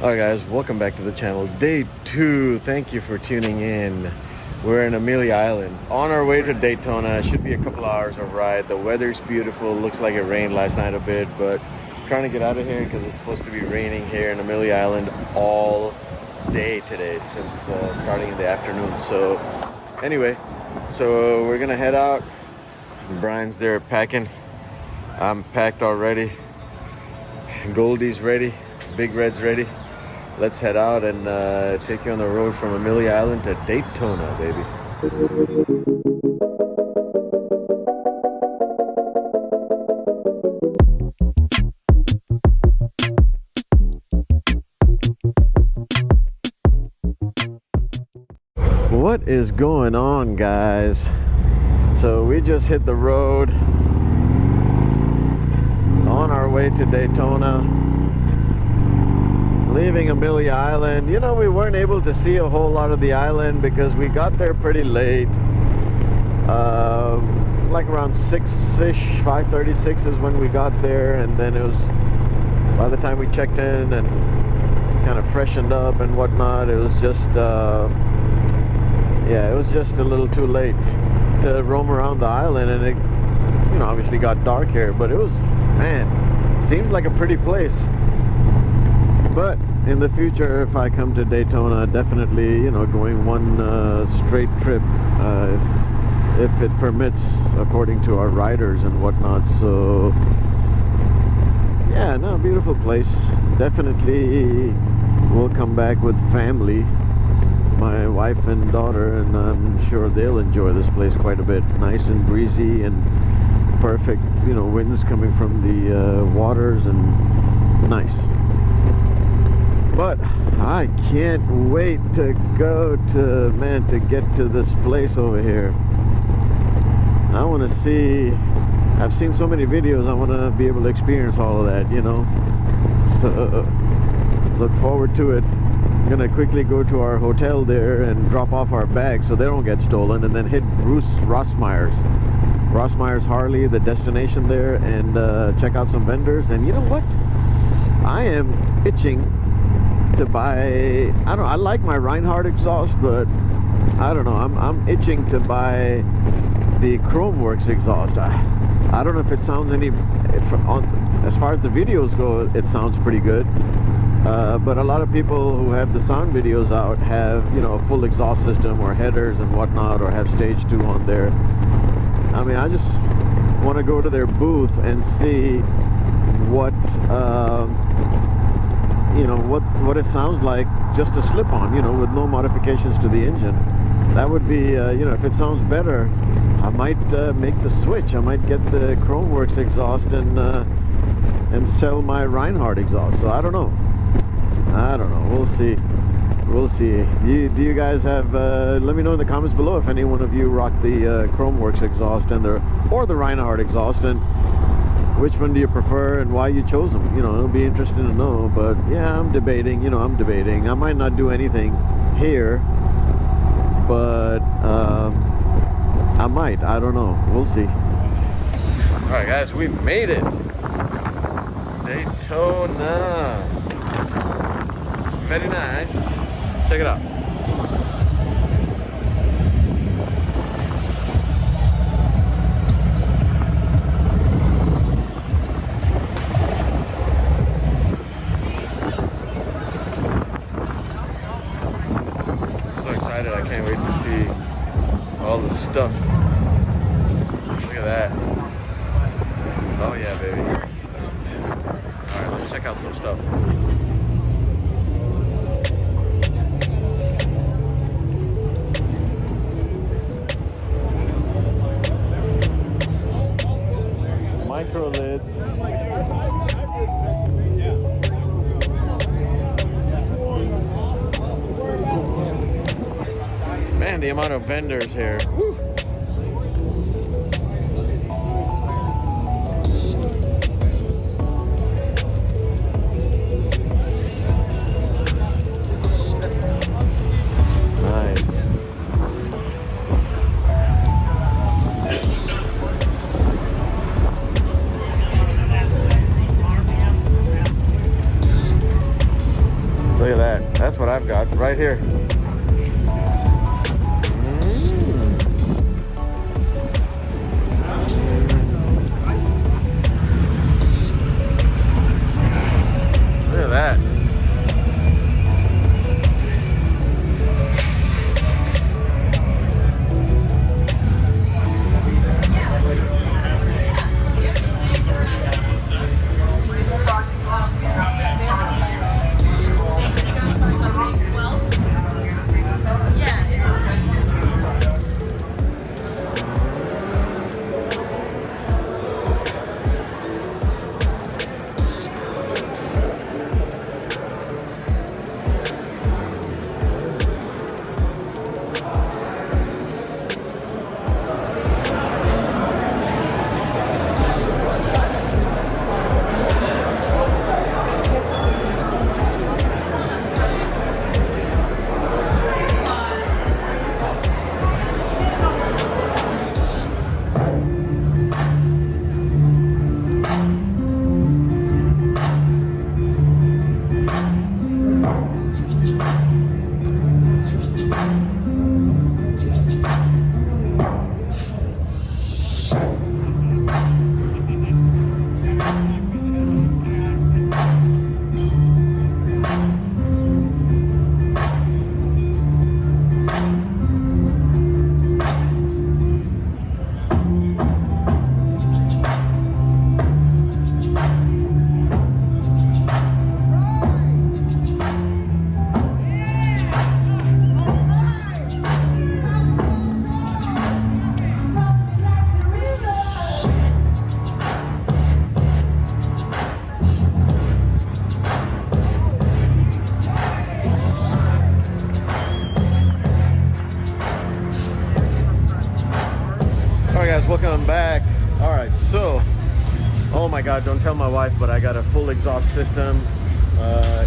Alright guys, welcome back to the channel. Day 2, thank you for tuning in. We're in Amelia Island. On our way to Daytona. It should be a couple hours of ride. The weather's beautiful. Looks like it rained last night a bit, but trying to get out of here because it's supposed to be raining here in Amelia Island all day today since starting in the afternoon. So anyway, so we're gonna head out. Brian's there packing. I'm packed already. Goldie's ready. Big Red's ready. Let's head out and take you on the road from Amelia Island to Daytona, baby. What is going on, guys? So we just hit the road on our way to Daytona. Leaving Amelia Island. You know, we weren't able to see a whole lot of the island because we got there pretty late. Like around 6-ish, 5:36 is when we got there, and then it was, by the time we checked in and kind of freshened up and whatnot, it was just yeah, it was just a little too late to roam around the island, and it, you know, obviously got dark here, but it was, man, seems like a pretty place. But in the future, if I come to Daytona, definitely, you know, going one straight trip, if it permits, according to our riders and whatnot. So yeah, no, beautiful place. Definitely we'll come back with family, my wife and daughter, and I'm sure they'll enjoy this place quite a bit. Nice and breezy and perfect, you know, winds coming from the waters, and nice. But I can't wait to go to, man, to get to this place over here. I want to see, I've seen so many videos, I want to be able to experience all of that, you know. So look forward to it. I'm going to quickly go to our hotel there and drop off our bags so they don't get stolen, and then hit Ross Myers Harley, the destination there, and check out some vendors. And you know what? I am itching to buy, I like my Reinhardt exhaust, but I don't know, I'm itching to buy the Khrome Werks exhaust. I don't know if it sounds as far as the videos go, it sounds pretty good, but a lot of people who have the sound videos out have, you know, a full exhaust system or headers and whatnot, or have stage 2 on there. I mean, I just want to go to their booth and see what you know, what it sounds like just to slip on, you know, with no modifications to the engine. That would be, you know, if it sounds better, I might make the switch. I might get the Khrome Werks exhaust and sell my Reinhardt exhaust. So I don't know. We'll see. We'll see. Do you guys have? Let me know in the comments below if any one of you rock the Khrome Werks exhaust or the Reinhardt exhaust, and which one do you prefer and why you chose them. You know, it'll be interesting to know. But yeah, I'm debating. You know, I might not do anything here, but I might. I don't know. We'll see. All right, guys, we made it. Daytona. Very nice. Check it out. I can't wait to see all the stuff. Look at that. Oh yeah, baby. Alright, let's check out some stuff. Micro lids. Man, the amount of vendors here. Woo. Nice. Look at that. That's what I've got right here. Look at that. Welcome back. All right, so oh my god, don't tell my wife, but I got a full exhaust system,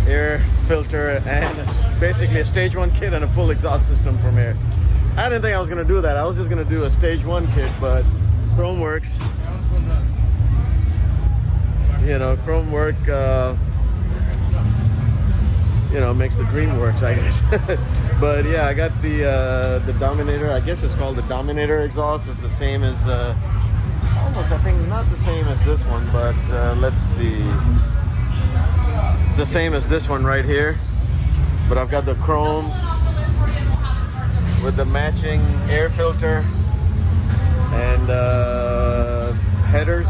air filter, and basically a stage 1 kit and a full exhaust system from here. I didn't think I was gonna do that. I was just gonna do a stage 1 kit, but Khrome Werks, you know, Khrome Werk you know, makes the dream works, I guess. But yeah, I got the Dominator. I guess it's called the Dominator exhaust. It's the same as almost, I think, not the same as this one, but let's see. It's the same as this one right here, but I've got the chrome with the matching air filter and headers.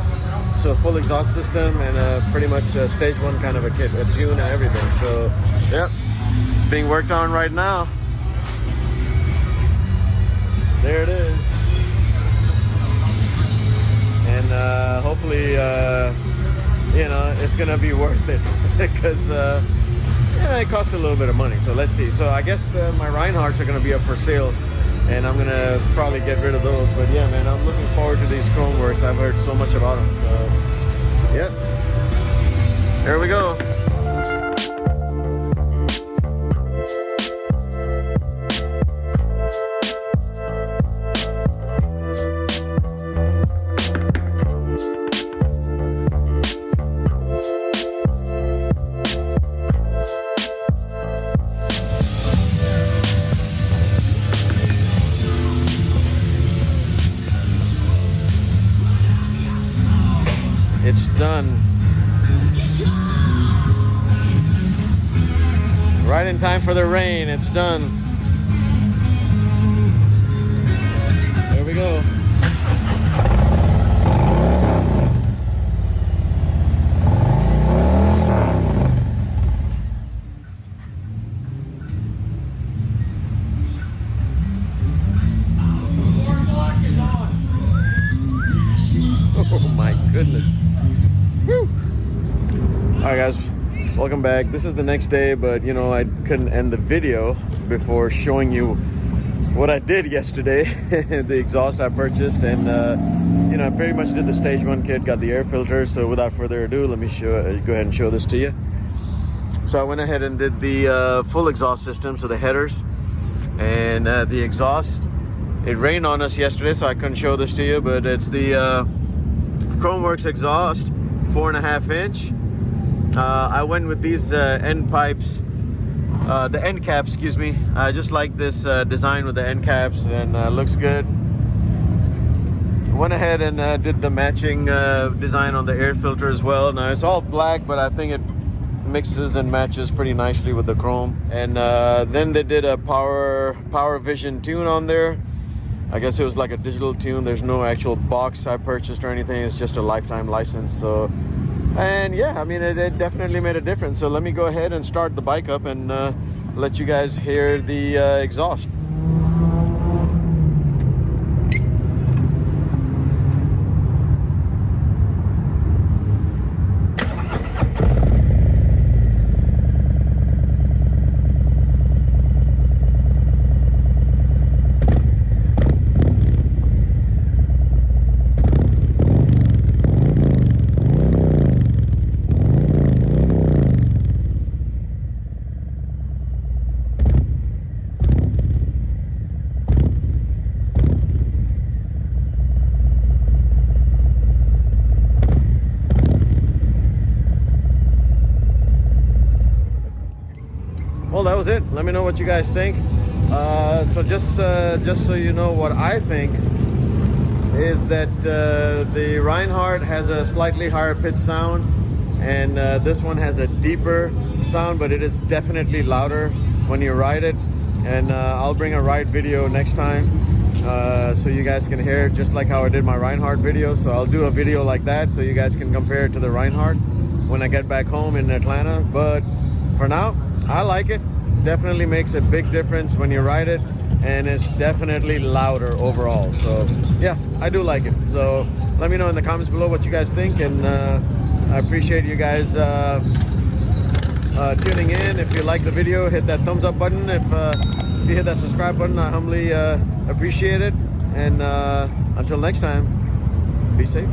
So full exhaust system and pretty much a stage 1 kind of a kit, a tune and everything. So yep, it's being worked on right now. There it is. And hopefully, you know, it's gonna be worth it because yeah, it costs a little bit of money. So let's see. So I guess my Reinhardts are gonna be up for sale, and I'm gonna probably get rid of those. But yeah, man, I'm looking forward to these Khrome Werks. I've heard so much about them. So yep, here we go. It's done. Right in time for the rain. It's done. There we go. Oh my goodness. Whew. All right, guys, welcome back. This is the next day, but you know, I couldn't end the video before showing you what I did yesterday. The exhaust I purchased, and you know, I pretty much did the stage 1 kit, got the air filter. So without further ado, let me go ahead and show this to you. So I went ahead and did the full exhaust system, so the headers and the exhaust. It rained on us yesterday, so I couldn't show this to you, but it's the Khrome Werks exhaust, 4.5 inch. I went with these end pipes the end cap, excuse me. I just like this design with the end caps, and looks good. Went ahead and did the matching design on the air filter as well. Now it's all black, but I think it mixes and matches pretty nicely with the chrome. And then they did a power vision tune on there. I guess it was like a digital tune. There's no actual box I purchased or anything. It's just a lifetime license. So, and yeah, I mean, it definitely made a difference. So let me go ahead and start the bike up and let you guys hear the exhaust. Well, that was it. Let me know what you guys think. So just so you know what I think is that the Reinhardt has a slightly higher pitch sound, and this one has a deeper sound, but it is definitely louder when you ride it. And I'll bring a ride video next time so you guys can hear it, just like how I did my Reinhardt video. So I'll do a video like that so you guys can compare it to the Reinhardt when I get back home in Atlanta. But for now, I like it. Definitely makes a big difference when you ride it, and it's definitely louder overall. So yeah, I do like it. So let me know in the comments below what you guys think, and I appreciate you guys tuning in. If you like the video, hit that thumbs up button. If you hit that subscribe button, I humbly appreciate it. And until next time, be safe.